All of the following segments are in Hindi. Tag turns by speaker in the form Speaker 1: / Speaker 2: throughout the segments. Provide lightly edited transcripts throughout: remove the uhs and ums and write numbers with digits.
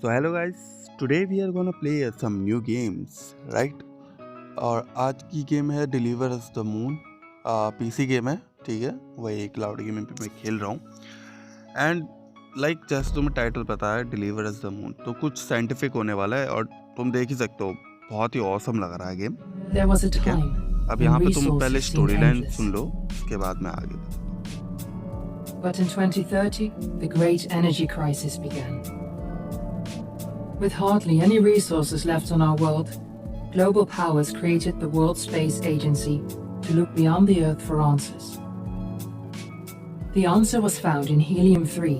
Speaker 1: So hello guys, today we are gonna play some new games, right? और आज की गेम है deliver us the moon. PC game है, ठीक है। वही क्लाउड गेम पे मैं खेल रहा हूँ। एंड लाइक जैसे तुम्हें टाइटल पता है डिलीवर अस द मून, तो कुछ साइंटिफिक होने वाला है और तुम देख ही सकते हो, बहुत ही ऑसम लग रहा है गेम, ठीक है। अब यहाँ पे तुम पहले स्टोरी लाइन सुन लो, उसके बाद मैं आगे बताऊँ।
Speaker 2: But in 2030, the great energy crisis began. With hardly any resources left on our world, global powers created the World Space Agency to look beyond the Earth for answers. The answer was found in helium-3,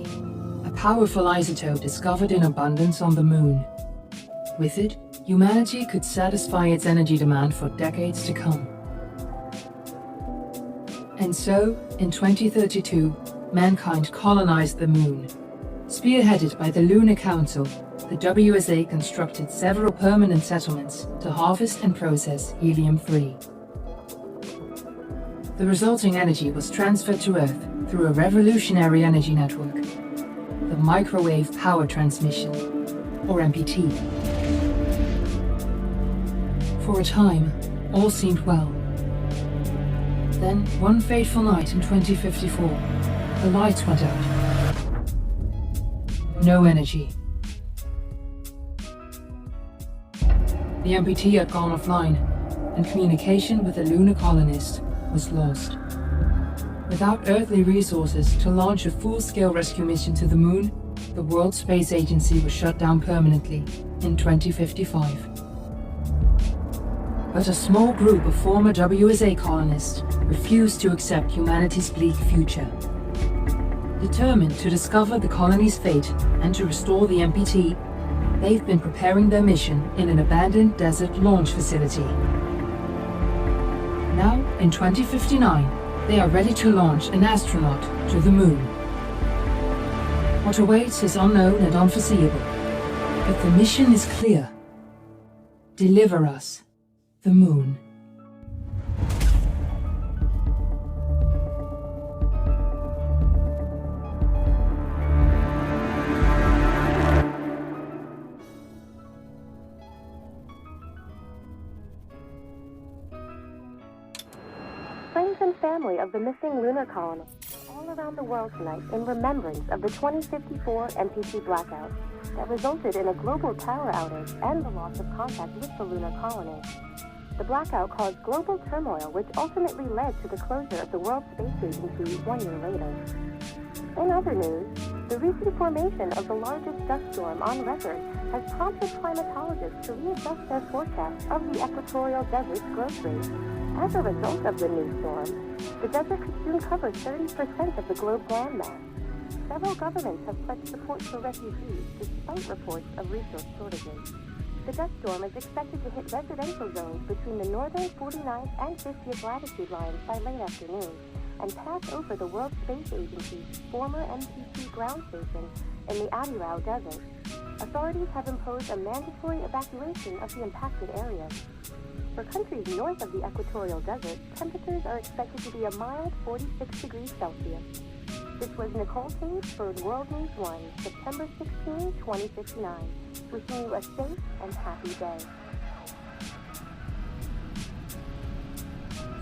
Speaker 2: a powerful isotope discovered in abundance on the Moon. With it, humanity could satisfy its energy demand for decades to come. And so, in 2032, mankind colonized the Moon. Spearheaded by the Lunar Council, the WSA constructed several permanent settlements to harvest and process helium-3. The resulting energy was transferred to Earth through a revolutionary energy network, the Microwave Power Transmission, or MPT. For a time, all seemed well. Then, one fateful night in 2054, the lights went out. No energy. The MPT had gone offline, and communication with the lunar colonist was lost. Without earthly resources to launch a full-scale rescue mission to the Moon, the World Space Agency was shut down permanently in 2055. But a small group of former WSA colonists refused to accept humanity's bleak future. Determined to discover the colony's fate and to restore the MPT, they've been preparing their mission in an abandoned desert launch facility. Now, in 2059, they are ready to launch an astronaut to the Moon. What awaits is unknown and unforeseeable, but the mission is clear. Deliver us the Moon.
Speaker 3: Friends and family of the missing lunar colonists all around the world tonight in remembrance of the 2054 MPT blackout that resulted in a global power outage and the loss of contact with the lunar colony. The blackout caused global turmoil, which ultimately led to the closure of the World Space Agency 1 year later. In other news, the recent formation of the largest dust storm on record has prompted climatologists to readjust their forecasts of the equatorial desert's growth rate. As a result of the new storm, the desert could soon cover 30% of the globe's landmass. Several governments have pledged support for refugees despite reports of resource shortages. The dust storm is expected to hit residential zones between the northern 49th and 50th latitude lines by late afternoon and pass over the World Space Agency's former MPT ground station in the Adirau Desert. Authorities have imposed a mandatory evacuation of the impacted areas. For countries north of the equatorial desert, temperatures are expected to be a mild 46 degrees Celsius. This was Nicole Page for World News 1, September 16, 2059. Wishing you a safe and happy day.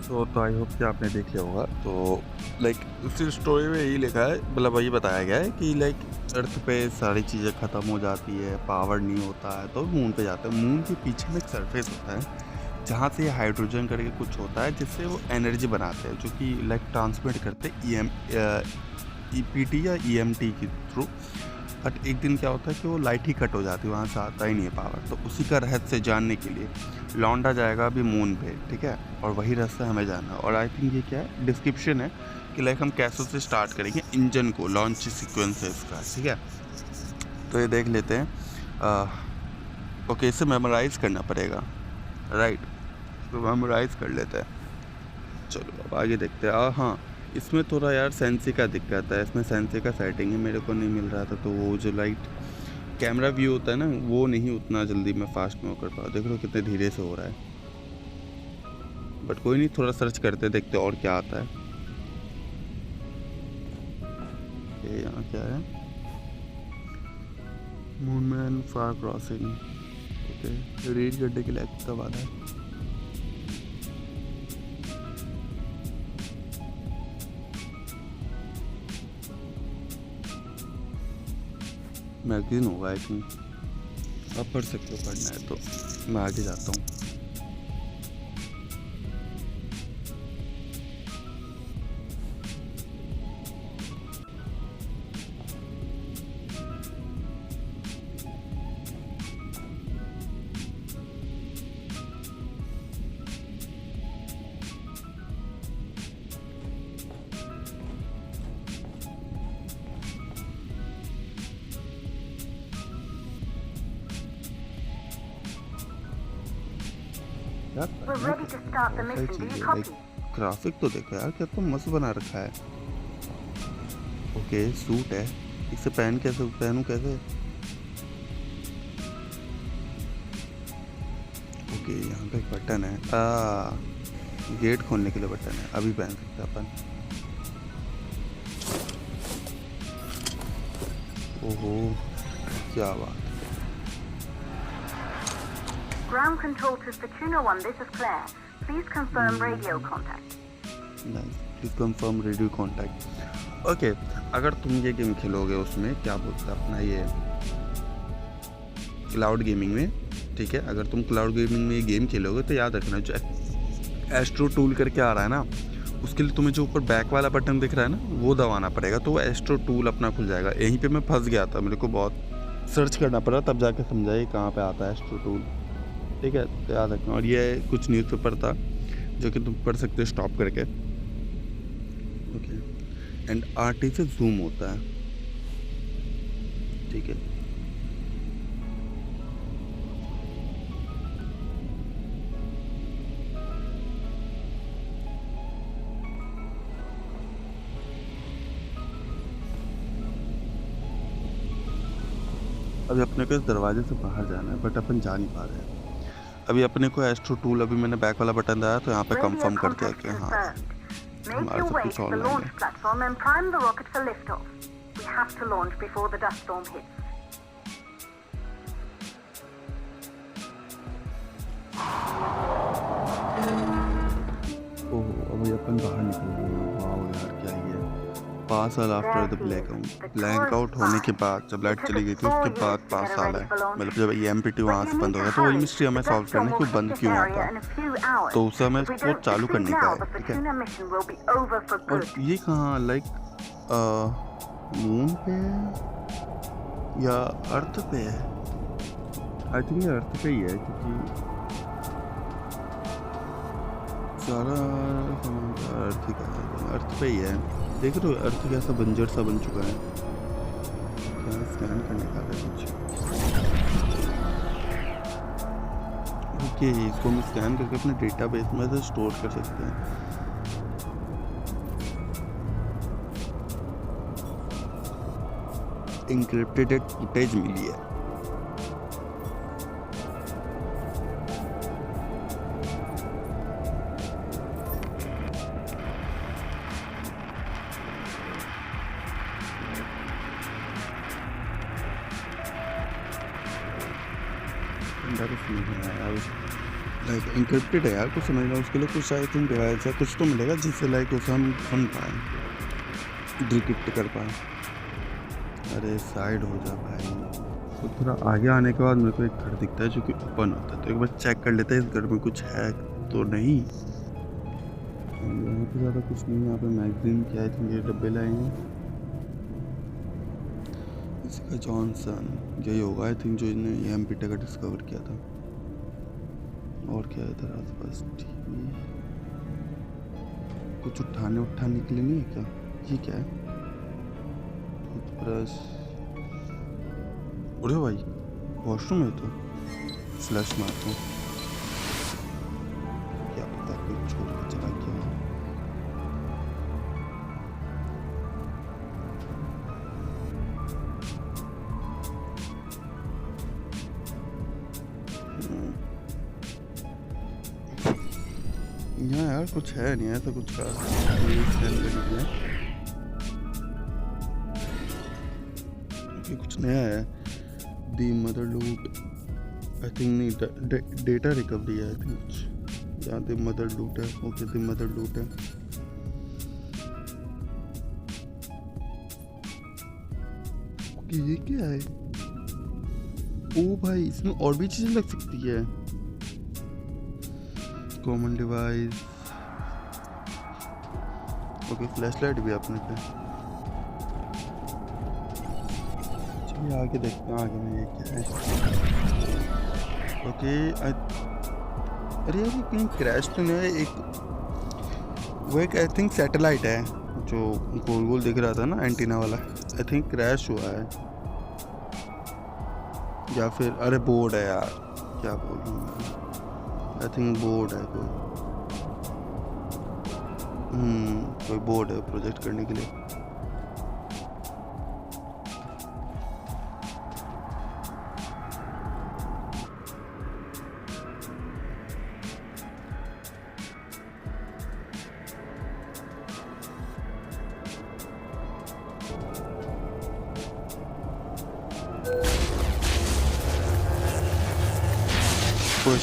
Speaker 1: तो आई होप कि आपने देख लिया होगा। तो लाइक उसी स्टोरी में यही लिखा है, मतलब वही बताया गया है कि लाइक अर्थ पे सारी चीज़ें ख़त्म हो जाती है, पावर नहीं होता है, तो मून पे जाते हैं। मून के पीछे में एक सरफेस होता है जहाँ से हाइड्रोजन करके कुछ होता है, जिससे वो एनर्जी बनाते हैं, जो कि लाइक ट्रांसमिट करते EPT या EMT के थ्रू। बट एक दिन क्या होता है कि वो लाइट ही कट हो जाती है, वहाँ से आता ही नहीं है पावर। तो उसी का रहस्य जानने के लिए लौंडा जाएगा अभी मून पे, ठीक है, और वही रास्ता हमें जाना है। और आई थिंक ये क्या है, डिस्क्रिप्शन है कि लाइक हम कैसे से स्टार्ट करेंगे इंजन को, लॉन्च सीक्वेंस है इसका, ठीक है। तो ये देख लेते हैं। ओके, इसे मेमोराइज़ करना पड़ेगा, राइट, तो मेमोराइज़ कर लेते हैं। चलो अब आगे देखते हैं। हाँ, इसमें थोड़ा यार सेंसी का दिक्कत है, इसमें सेंसी का सेटिंग है, मेरे को नहीं मिल रहा था। तो वो जो लाइट कैमरा व्यू होता है ना, वो नहीं उतना जल्दी मैं फास्ट में कर पाऊँ। देख लो कितने धीरे से हो रहा है, बट कोई नहीं, थोड़ा सर्च करते देखते और क्या आता है। ये यहाँ क्या है, मूनमैन फार क्रॉसिंग। ओके, रीड करने के लिए कब आ रहा है? मैगजीन होगा आई थिंक, आप पढ़ सकते हो, पढ़ना है तो मैं आगे जाता हूँ।
Speaker 3: We're ready to start the mission. Do you copy?
Speaker 1: Graphic तो देखो यार, क्या तो मस्त बना रखा है। ओके, सूट है, इसे पहनूं कैसे? ओके, यहाँ पे एक बटन है, गेट खोलने के लिए बटन है, अभी पहन सकते हैं अपन। ओहो, क्या बात।
Speaker 3: Ground control to Stakuna 1, this is Claire. Please confirm radio contact.
Speaker 1: Nice. Please confirm radio contact. Okay, अगर तुम ये गेम खेलोगे उसमें क्या बोलते हैं अपना ये क्लाउड गेमिंग में, ठीक है, अगर तुम क्लाउड गेमिंग में ये गेम खेलोगे तो याद रखना जो एस्ट्रो टूल करके आ रहा है ना, उसके लिए तुम्हें जो ऊपर बैक वाला बटन दिख रहा है ना वो दबाना पड़ेगा, तो वो एस्ट्रो टूल अपना खुल जाएगा। यहीं पे मैं फंस गया था, मेरे को बहुत सर्च करना पड़ा तब जाके समझा ये कहाँ पे आता है एस्ट्रो टूल, ठीक है, तो याद रखना। और ये कुछ न्यूज़पेपर था जो कि तुम पढ़ सकते हो स्टॉप करके। ओके, एंड आरटी से जूम होता है, ठीक है। अभी अपने को इस दरवाजे से बाहर जाना है बट अपन जा नहीं पा रहे हैं। अभी अपने को एस्ट्रो टूल, अभी मैंने बैक वाला बटन दबाया तो यहाँ पे कंफर्म कर दिया कि हाँ हमारा सब कुछ ऑनलाइन है। ओह, अभी अपन बाहर निकल रहे हैं। वाह यार, क्या ही है। पास साल आफ्टर द ब्लैक आउट होने के बाद, जब लाइट चली गई थी उसके बाद 5 साल है, मतलब जब EMPT वहाँ से बंद हो गया तो वही मिस्ट्री हमें सॉल्व करना है कि वो बंद क्यों हुआ था, तो उसे हमें उसको चालू करने का है, ठीक है। और ये कहाँ, लाइक मून पे है या अर्थ पे है? आई थिंक ये अर्थ पे ही है, क्योंकि सारा सामान अर्थ का है, अर्थ पे ही है। देख रहे हो अर्थ कैसा बंजर सा बन चुका है। क्या स्कैन करने का है कुछ? ओके, इसको हम स्कैन करके अपने डेटाबेस में से स्टोर कर सकते हैं। एन्क्रिप्टेड फुटेज मिली है। लाइक इंक्रिप्टेड है यार, कुछ समझ लो, उसके लिए कुछ आई थिंक डिवाइस है, कुछ तो मिलेगा जिससे लाइक उसे हम सुन पाएँ, डिक्रिप्ट कर पाएँ। अरे साइड हो जा भाई। तो थोड़ा आगे आने के बाद मेरे को एक घर दिखता है जो कि ओपन होता है, तो एक बार चेक कर लेते हैं इस घर में कुछ है तो नहीं। यहाँ पे ज़्यादा कुछ नहीं है। यहाँ पे मैगजीन क्या आई थिंक ये डब्बे लाए हैं, इसका जॉनसन यही होगा आई थिंक जो इन्हें EMPT का डिस्कवर किया था। और क्या है इधर आसपास? कुछ उठाने के लिए नहीं है क्या? ये क्या है? टूथब्रश। अरे भाई वॉशरूम है तो फ्लश मारता हूँ, क्या पता कोई छोड़ के चला गया। यहाँ यार कुछ है नहीं, ऐसा कुछ का कुछ नया है। दी मदर लूट आई थिंक नहीं डेटा रिकवरी है आई थिंक या दी मदर लूट है ओके दी मदर लूट है ओके ये क्या है ओ भाई इसमें और भी चीजें लग सकती है कॉमन डिवाइस ओके फ्लैशलाइट भी अपने पे चलिए आगे देखते हैं आगे में ये क्या है ओके अरे यार ये कहीं क्रैश तो नहीं है एक वो एक आई थिंक सैटेलाइट है जो गोल गोल दिख रहा था ना एंटीना वाला आई थिंक क्रैश हुआ है या फिर अरे बोर्ड है यार क्या बोल रहा हूँ आई थिंक बोर्ड है कोई बोर्ड है प्रोजेक्ट करने के लिए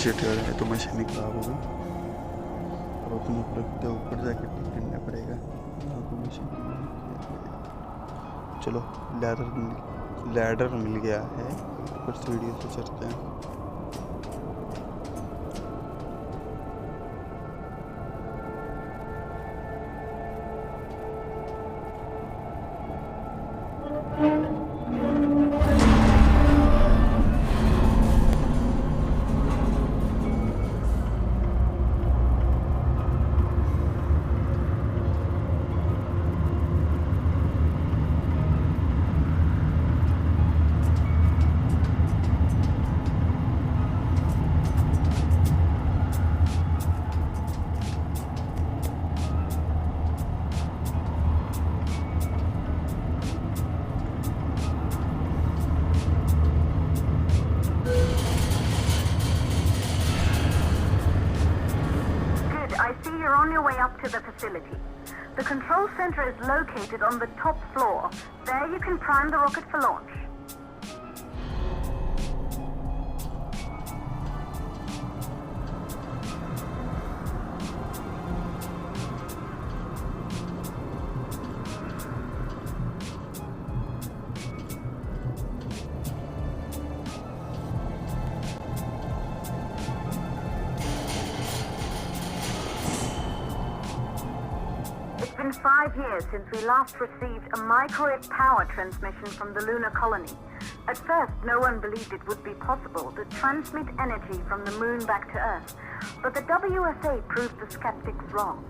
Speaker 1: शिट यार है तो मशीन ही खराब हो गई और अपने ऊपर जाके ठीक करना पड़ेगा तो मशीन चलो लैडर मिल गया है ऊपर सीढ़ियों से चढ़ते हैं
Speaker 4: The control center is located on the top floor. There you can prime the rocket for launch. It's been 5 years since we last received a microwave power transmission from the lunar colony. At first, no one believed it would be possible to transmit energy from the moon back to Earth. But the WSA proved the skeptics wrong.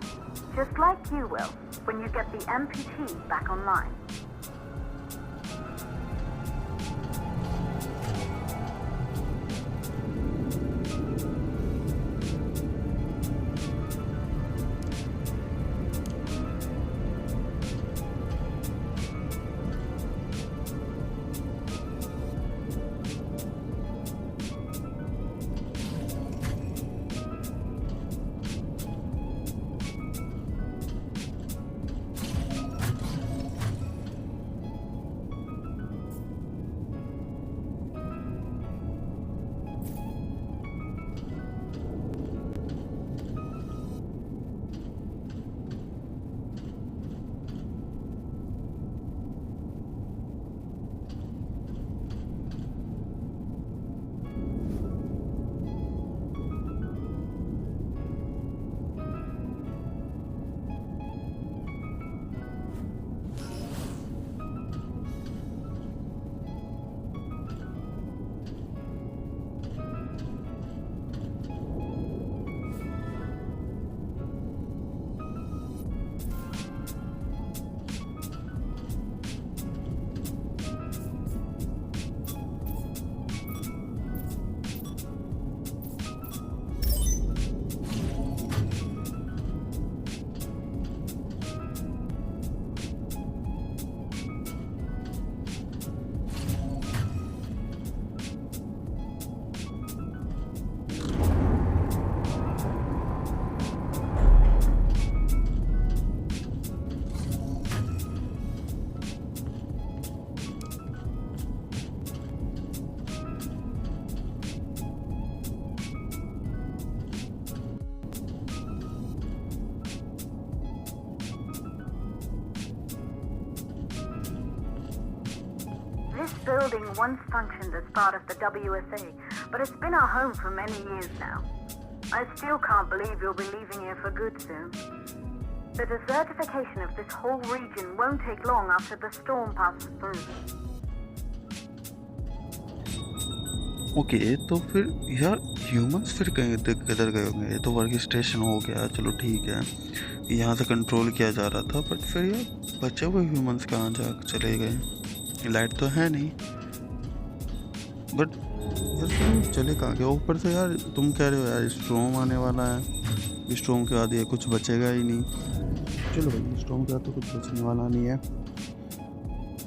Speaker 4: Just like you will, when you get the MPT back online. This building once functioned as part of the WSA, but it's been our home for many years now. I still can't believe you'll be leaving here for good soon. The desertification of this whole region won't take long after the storm passes through.
Speaker 1: Okay तो फिर यार ह्यूमंस फिर कहीं किधर गए होंगे? ये तो वर्क स्टेशन हो गया, चलो ठीक है, यहाँ से कंट्रोल किया जा रहा था, बट फिर यार बचे हुए ह्यूमंस कहाँ जा चले गए? लाइट तो है नहीं, बट यार चले कहाँ गए? ऊपर से यार तुम कह रहे हो यार स्टॉर्म आने वाला है, स्टॉर्म के बाद ये कुछ बचेगा ही नहीं। चलो भाई स्टॉर्म के बाद तो कुछ बचने वाला नहीं है,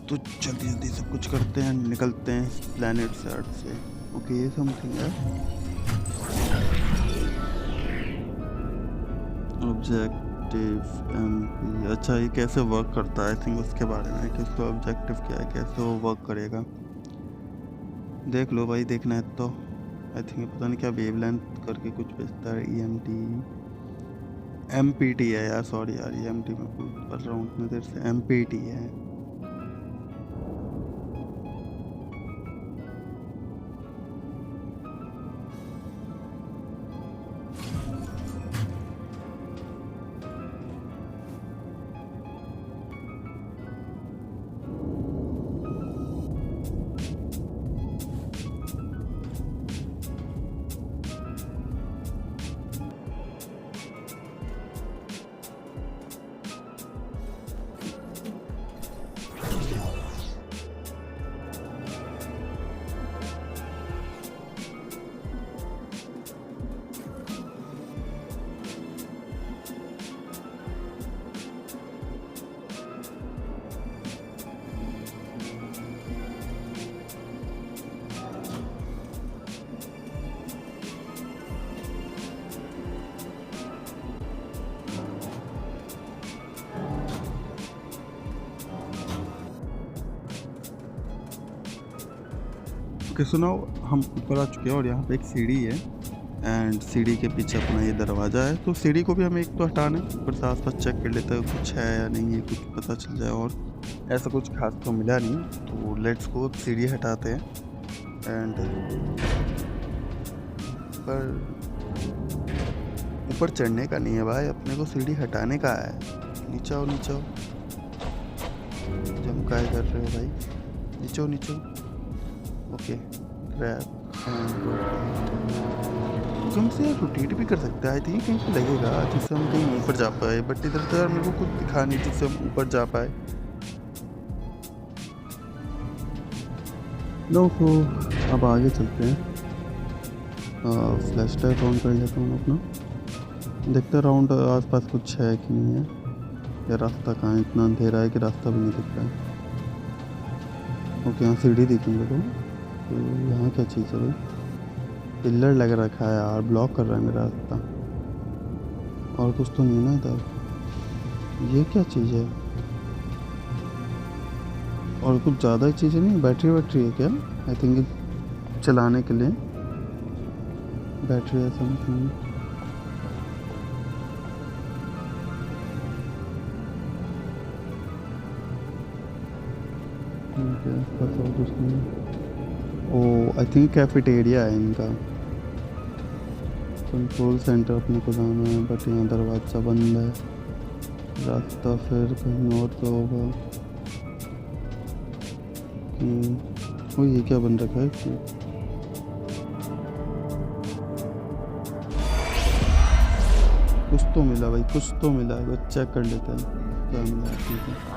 Speaker 1: तो जल्दी जल्दी सब कुछ करते हैं, निकलते हैं इस प्लैनेट से, अर्थ से। ओके ये समथिंग है ऑब्जेक्टिव एमपी। अच्छा ये कैसे वर्क करता है? आई थिंक उसके बारे में कि उसका ऑब्जेक्टिव क्या है, कैसे वो वर्क करेगा। देख लो भाई, देखना है तो। आई थिंक पता नहीं क्या वेवलेंथ करके कुछ बेचता है। EMT MPT है यार, सॉरी यार EMT में पढ़ रहा हूँ उतनी देर से, MPT है। ओके सुनो, हम ऊपर आ चुके हैं और यहाँ पे एक सीढ़ी है एंड सीढ़ी के पीछे अपना ये दरवाज़ा है, तो सीढ़ी को भी हमें एक तो हटाना है, ऊपर से आस-पास चेक कर लेते हैं कुछ है या नहीं है, कुछ पता चल जाए। और ऐसा कुछ खास तो मिला नहीं, तो लेट्स गो सीढ़ी हटाते हैं। एंड पर ऊपर चढ़ने का नहीं है भाई, अपने को सीढ़ी हटाने का है। नीचे आओ नीचे आओ, जम काय कर रहे हो भाई, नीचे आओ नीचे आओ। ओके ग्रैब हमसे रोटेट भी कर सकते हैं। आई थिंक कहीं पे लगेगा जिससे हम कहीं ऊपर जा पाए, बट इधर तो यार मेरे को कुछ दिखा नहीं जिससे हम ऊपर जा पाए। लो तो अब आगे चलते हैं। फ्लैश लाइट ऑन कर लेता हूँ अपना, देखते हैं राउंड आसपास कुछ है कि नहीं है, या रास्ता कहाँ है। इतना अंधेरा है कि रास्ता भी नहीं दिख रहा है। ओके यहाँ सीढ़ी दिखेंगे तो यहाँ क्या चीज़ है भाई? पिलर लग रखा है यार, ब्लॉक कर रहा है मेरा रास्ता। और कुछ तो नहीं ना इधर। ये क्या चीज़ है? और कुछ ज़्यादा चीज़ें नहीं, बैटरी वैटरी है क्या? आई थिंक चलाने के लिए बैटरी है समथिंग। बस और कुछ नहीं। ओ आई थिंक कैफेटेरिया है इनका, कंट्रोल सेंटर अपने को जाना है, बट यहाँ दरवाज़ा बंद है, रास्ता फिर कहीं और तो होगा। ओ ये क्या बन रखा है? कुछ तो मिला भाई, कुछ तो मिला है, बस चेक कर लेते हैं क्या मिला है। ठीक है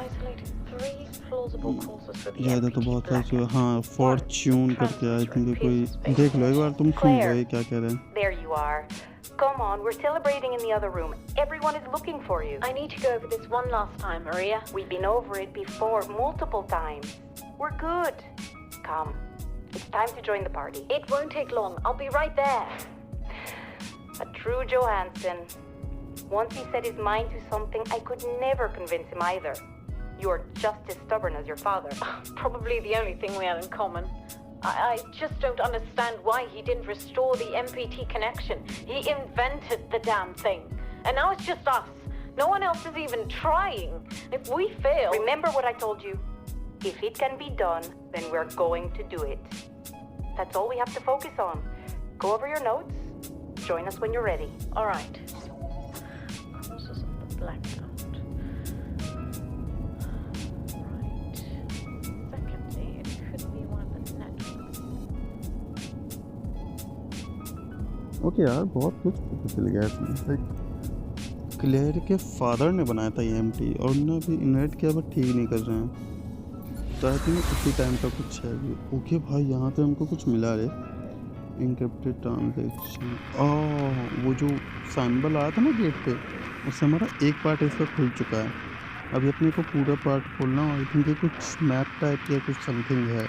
Speaker 1: ज़्यादा तो बहुत सारे। हाँ फॉर्च्यून करके आई थिंक कोई, देख लो एक बार, तुम सुन लो ये क्या कह रहे हैं।
Speaker 5: There you are. Come on, we're celebrating in the other room. Everyone is looking for you.
Speaker 6: I need to go over this one last time, Maria.
Speaker 5: We've been over it before, multiple times. We're good. Come. It's time to join the party.
Speaker 6: It won't take long. I'll be right there.
Speaker 5: A true Johansson. Once he set his mind to something, I could never convince him either. You're just as stubborn as your father.
Speaker 6: Probably the only thing we have in common. I just don't understand why he didn't restore the MPT connection. He invented the damn thing. And now it's just us. No one else is even trying. If we fail...
Speaker 5: Remember what I told you. If it can be done, then we're going to do it. That's all we have to focus on. Go over your notes. Join us when you're ready.
Speaker 6: All right. Causes of the blackout. Right. Secondly, it could be one of the networks.
Speaker 1: Okay यार, बहुत कुछ पता चल गया इसमें। लाइक क्लेयर के फादर ने बनाया था ये एमटी और उन्होंने अभी इन्वेट किया बट ठीक नहीं कर रहे हैं, तो आई थिंक उसी टाइम का कुछ है अभी। ओके भाई, यहाँ पे हमको कुछ मिला रे, इनक्रिप्टेड ट्रांजैक्शन। वो जो सिंबल आया था ना गेट पे, उससे हमारा एक पार्ट इसका खुल चुका है। अभी अपने को पूरा पार्ट खोलना, आई थिंक ये कुछ मैप टाइप या कुछ समथिंग है,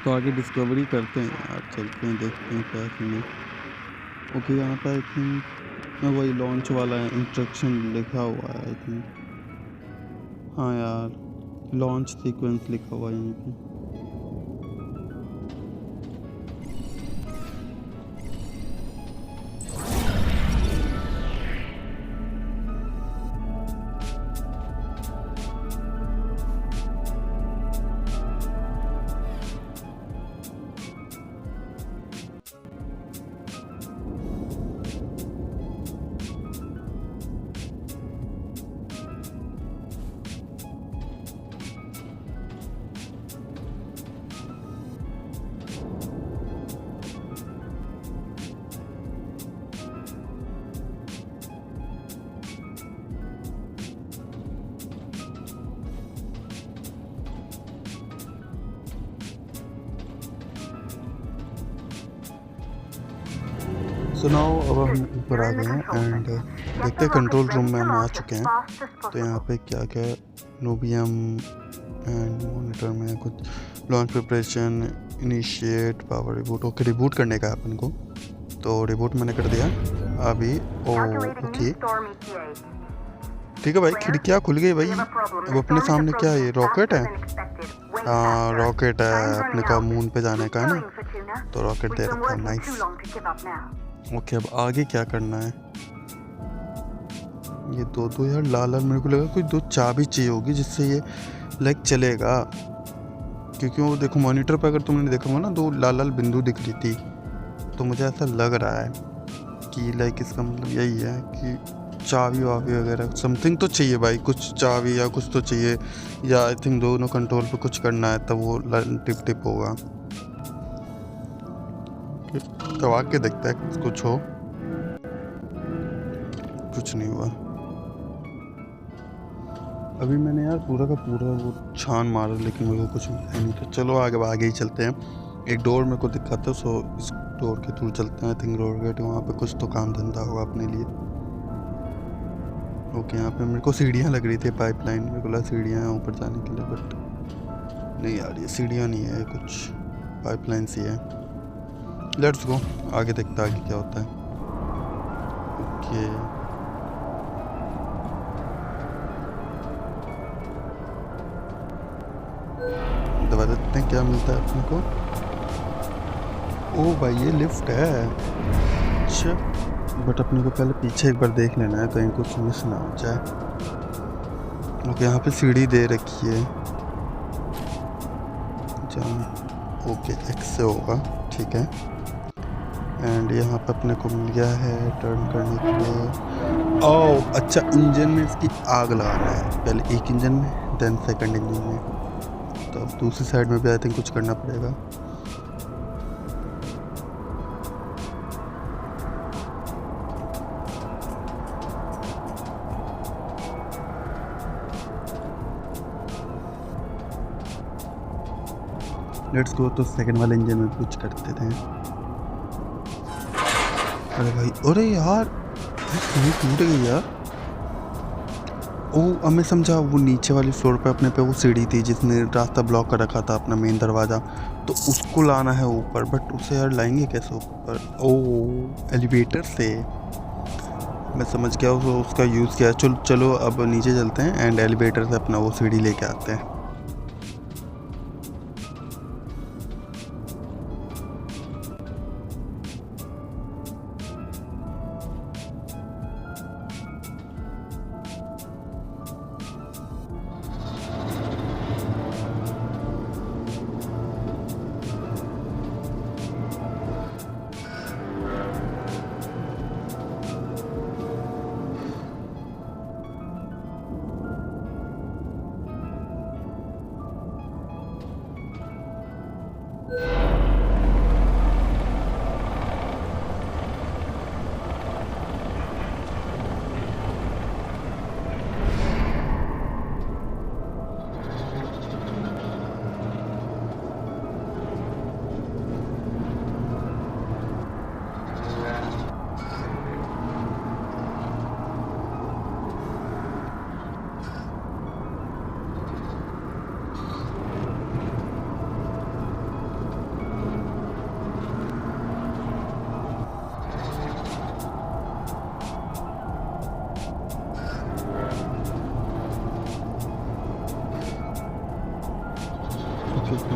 Speaker 1: तो आगे डिस्कवरी करते हैं यार, चलते हैं देखते हैं क्या सीन है। ओके, यहाँ पे आई थिंक वही लॉन्च वाला है, इंस्ट्रक्शन लिखा हुआ है आई थिंक। हाँ यार, लॉन्च सीक्वेंस लिखा हुआ है यहाँ पे। सो नाउ अब हम ऊपर आ गए हैं एंड देखते हैं कंट्रोल रूम में हम आ चुके हैं। तो यहाँ पे क्या क्या नोबियम एंड मॉनिटर में कुछ launch preparation, initiate, power reboot. Okay, reboot करने का है अपन को, तो रिबूट मैंने कर दिया अभी। ओके ठीक है भाई, खिड़कियाँ खुल गई भाई। अब अपने सामने क्या है, ये रॉकेट है? हाँ रॉकेट है, अपने का मून पे जाने का है ना, तो रॉकेट दे रखा है, नाइस। ओके, अब आगे क्या करना है? ये दो यार लाल मेरे को लगा कोई दो चाबी चाहिए होगी जिससे ये लाइक चलेगा, क्योंकि वो देखो मॉनिटर पे अगर तुमने देखा होगा ना, दो लाल बिंदु दिख रही थी, तो मुझे ऐसा लग रहा है कि लाइक इसका मतलब यही है कि चाबी वाबी वगैरह समथिंग तो चाहिए भाई, कुछ चाबी या कुछ तो चाहिए, या आई थिंक दोनों कंट्रोल पे कुछ करना है तब वो टिप टिप होगा। तो आके देखते हैं कुछ हो। कुछ नहीं हुआ अभी। मैंने यार पूरा का पूरा वो छान मारा लेकिन मेरे को कुछ मिला नहीं, तो चलो आगे ही चलते हैं। एक डोर मेरे को दिखा था, सो इस डोर के थ्रू चलते हैं। आई थिंक रोड गेट, वहाँ पे कुछ तो काम धंधा होगा अपने लिए। ओके, यहाँ पे मेरे को सीढ़ियाँ लग रही थी, पाइपलाइन, मेरे को लगा सीढ़ियाँ हैं ऊपर जाने के लिए, बट नहीं यार ये सीढ़ियाँ नहीं है, कुछ पाइपलाइन सी है। लेट्स गो, आगे देखते आगे क्या होता है। ओके दबा देते हैं, क्या मिलता है अपने को? ओ भाई ये लिफ्ट है, अच्छा। बट अपने को पहले पीछे एक बार देख लेना है, कहीं कुछ मिस ना हो जाए। ओके, यहाँ पे सीढ़ी दे रखी है, ओके एक्स से होगा, ठीक है। एंड यहाँ पे अपने को मिल गया है टर्न करने के लिए। ओह अच्छा, इंजन में इसकी आग लगाना है, पहले एक इंजन में देन सेकंड इंजन में, तो अब दूसरी साइड में भी आई थिंक कुछ करना पड़ेगा। लेट्स गो, तो सेकंड वाले इंजन में कुछ करते थे। अरे भाई, अरे यार टूट गई यार। ओह अब मैं समझा, वो नीचे वाली फ्लोर पे अपने पे वो सीढ़ी थी जिसने रास्ता ब्लॉक कर रखा था, अपना मेन दरवाज़ा, तो उसको लाना है ऊपर, बट उसे यार लाएंगे कैसे ऊपर? ओह एलिवेटर से, मैं समझ गया उसका यूज़ किया। चलो अब नीचे चलते हैं एंड एलिवेटर से अपना वो सीढ़ी लेके आते हैं।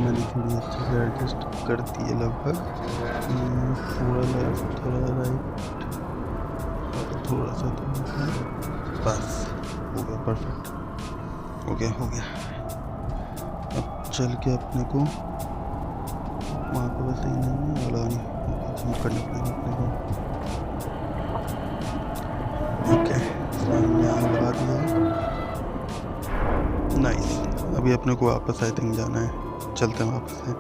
Speaker 1: मैंने थोड़ी अच्छे से एडजस्ट कर दी है लगभग। थोड़ा लेफ्ट, थोड़ा राइट, थोड़ा सा बस हो गया, परफेक्ट हो गया। अब चल के अपने को वहाँ पे बस ही नहीं है वाला जंप करना पड़ेगा अपने को। ओके, सामने आग लगा दिया है, नाइस। अभी अपने को वापस आई थिंक जाना है, चलते हैं वापस से।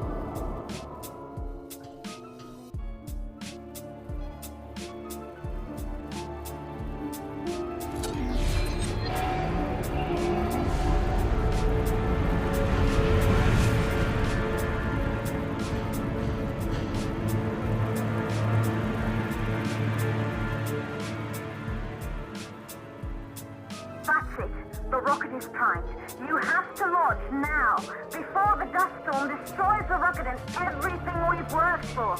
Speaker 4: That's it. The rocket is primed. You have to launch now, before the dust storm destroys the rocket and everything we've worked for.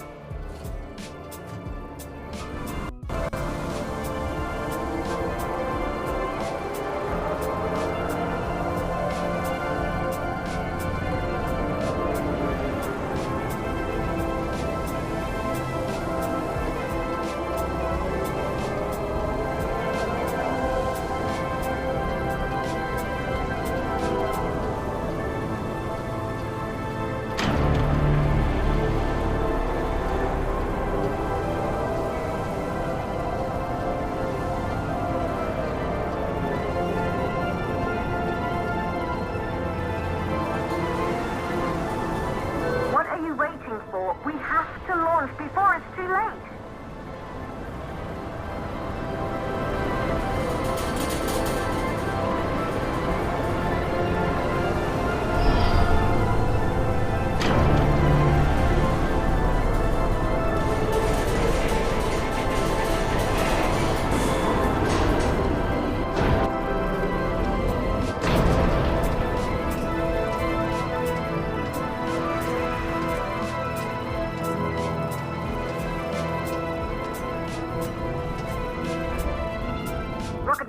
Speaker 4: For. We have to launch before it's too late.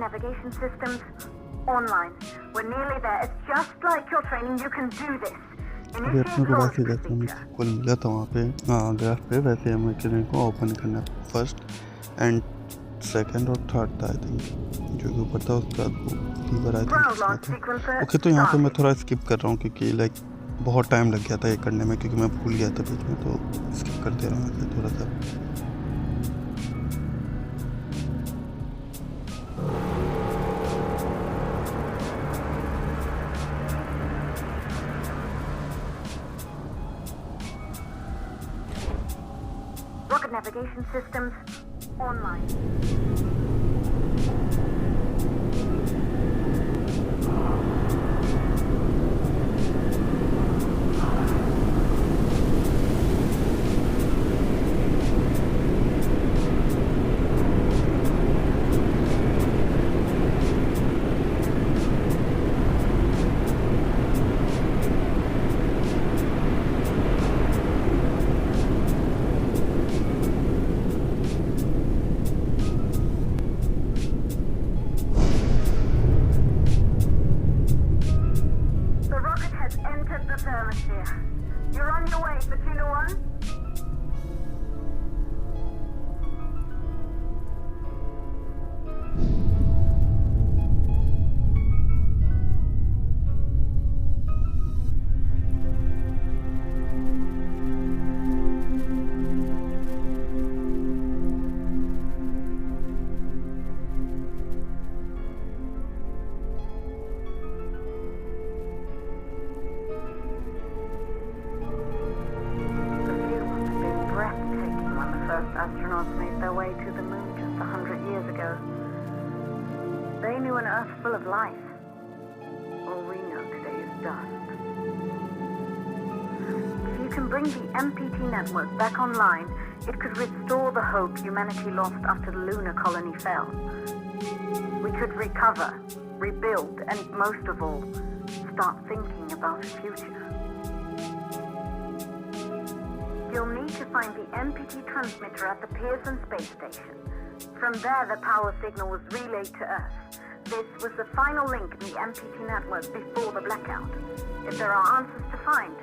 Speaker 4: Navigation systems online. We're nearly there. It's just like your training. You can do this.
Speaker 1: अभी अपने को वैसे जैसे हमें कॉल मिला था वहाँ पे ग्राफ पे, वैसे हमें किरण को ओपन करना फर्स्ट एंड सेकंड और थर्ड था आई थिंक, जो कि ऊपर था उसका लीवर आई थिंक। ओके, तो यहाँ पे मैं थोड़ा स्किप कर रहा हूँ क्योंकि लाइक बहुत टाइम लग गया था ये करने में, क्योंकि मैं भूल गया था बीच में, तो स्किप कर दे रहा हूँ ऐसे थोड़ा सा।
Speaker 4: Rocket navigation systems online. You're on your way, Fatina 1. Astronauts made their way to the moon just 100 years ago. They knew an Earth full of life. All we know today is dust. If you can bring the MPT network back online, it could restore the hope humanity lost after the lunar colony fell. We could recover, rebuild, and most of all, start thinking about a future. You'll need to find the MPT transmitter at the Pearson space station. From there, the power signal was relayed to Earth. This was the final link in the MPT network before the blackout. If there are answers to find,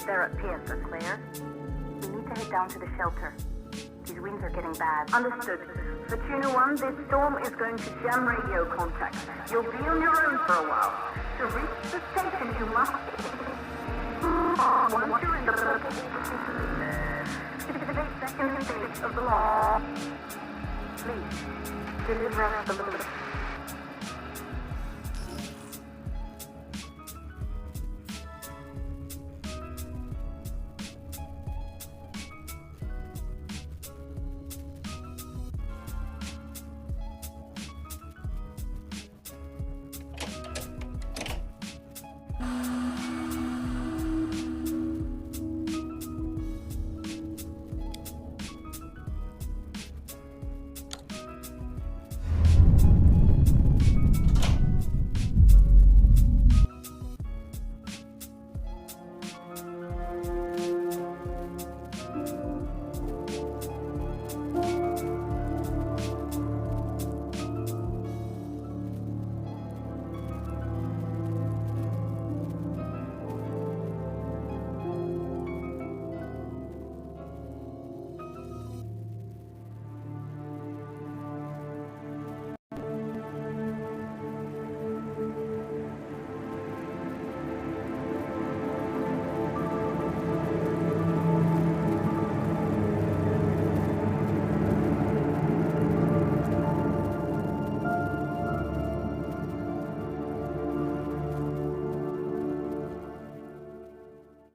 Speaker 4: They're at Pierce, clear. We need to head down to the shelter. These winds are getting bad. Understood. For Tuna 1, this storm is going to jam radio contact. You'll be on your own for a while. To reach the station, you must... Once you're in the 58 seconds of the law, please, deliver us the loop.